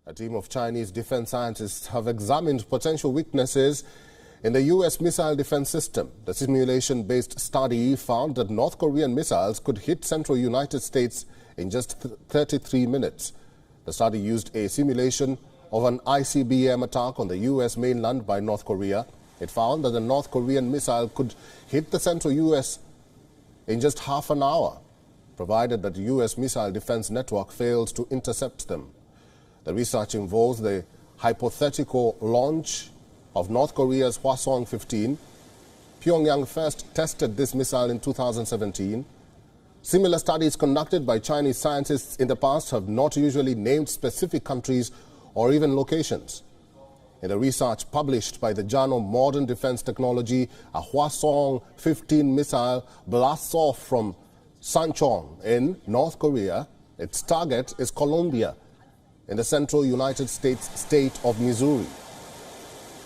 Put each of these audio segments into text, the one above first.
A team of Chinese defense scientists have examined potential weaknesses in the U.S. missile defense system. The simulation-based study found that North Korean missiles could hit central United States in just 33 minutes. The study used a simulation of an ICBM attack on the U.S. mainland by North Korea. It found that the North Korean missile could hit the central U.S. in just half an hour, provided that the U.S. missile defense network fails to intercept them. The research involves the hypothetical launch of North Korea's Hwasong-15. Pyongyang first tested this missile in 2017. Similar studies conducted by Chinese scientists in the past have not usually named specific countries or even locations. In the research published by the journal Modern Defense Technology, a Hwasong-15 missile blasts off from Sancheong in North Korea. Its target is Columbia in the central United States state of Missouri.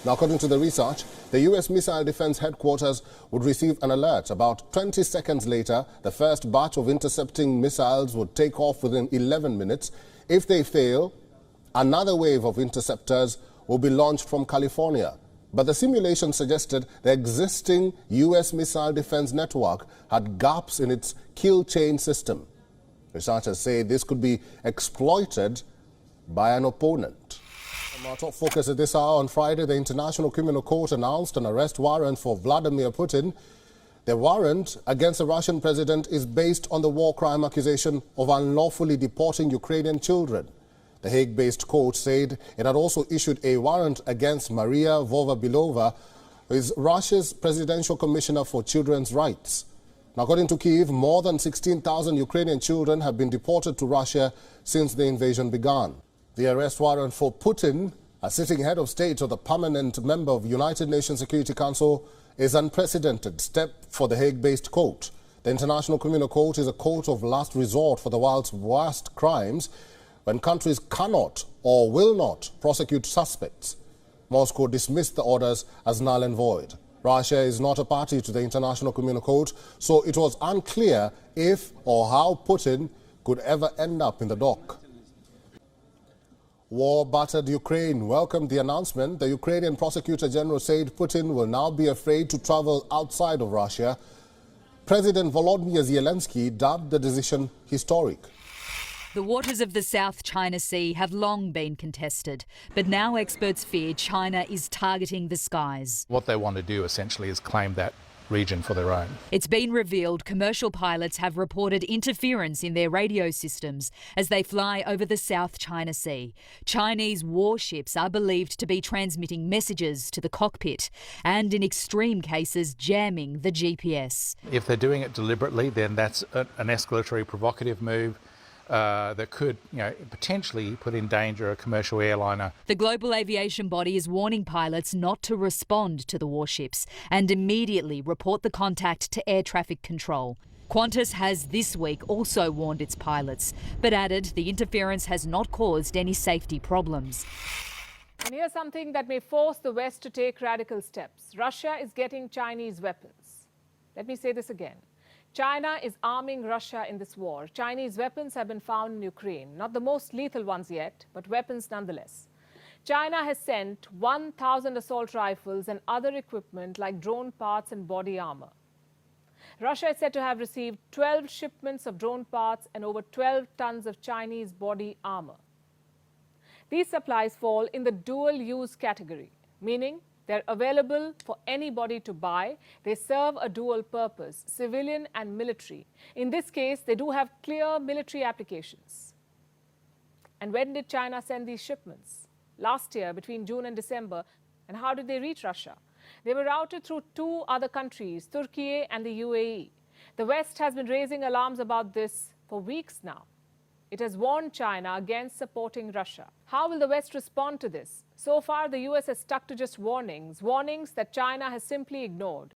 Now, according to the research, the U.S. Missile Defense Headquarters would receive an alert. About 20 seconds later, the first batch of intercepting missiles would take off within 11 minutes. If they fail, another wave of interceptors will be launched from California. But the simulation suggested the existing U.S. missile defense network had gaps in its kill chain system. Researchers say this could be exploited by an opponent. Our top focus at this hour. On Friday, the International Criminal Court announced an arrest warrant for Vladimir Putin. The warrant against the Russian president is based on the war crime accusation of unlawfully deporting Ukrainian children. The Hague-based court said it had also issued a warrant against Maria Vova-Belova, who is Russia's presidential commissioner for children's rights. Now, according to Kyiv, more than 16,000 Ukrainian children have been deported to Russia since the invasion began. The arrest warrant for Putin, a sitting head of state or the permanent member of United Nations Security Council, is an unprecedented step for the Hague-based court. The International Criminal Court is a court of last resort for the world's worst crimes when countries cannot or will not prosecute suspects. Moscow dismissed the orders as null and void. Russia is not a party to the International Criminal Court, so it was unclear if or how Putin could ever end up in the dock. War-battered Ukraine welcomed the announcement. The Ukrainian prosecutor general said Putin will now be afraid to travel outside of Russia. President Volodymyr Zelensky dubbed the decision historic. The waters of the South China Sea have long been contested, but now experts fear China is targeting the skies. What they want to do essentially is claim that region for their own. It's been revealed commercial pilots have reported interference in their radio systems as they fly over the South China Sea. Chinese warships are believed to be transmitting messages to the cockpit and, in extreme cases, jamming the GPS. If they're doing it deliberately, then that's an escalatory, provocative move that could, potentially put in danger a commercial airliner. The global aviation body is warning pilots not to respond to the warships and immediately report the contact to air traffic control. Qantas has this week also warned its pilots, but added the interference has not caused any safety problems. And here's something that may force the West to take radical steps. Russia is getting Chinese weapons. Let me say this again. China is arming Russia in this war. Chinese weapons have been found in Ukraine. Not the most lethal ones yet, but weapons nonetheless. China has sent 1,000 assault rifles and other equipment like drone parts and body armor. Russia is said to have received 12 shipments of drone parts and over 12 tons of Chinese body armor. These supplies fall in the dual-use category, meaning they're available for anybody to buy. They serve a dual purpose, civilian and military. In this case, they do have clear military applications. And when did China send these shipments? Last year, between June and December. And how did they reach Russia? They were routed through two other countries, Turkey and the UAE. The West has been raising alarms about this for weeks now. It has warned China against supporting Russia. How will the West respond to this? So far, the US has stuck to just warnings that China has simply ignored.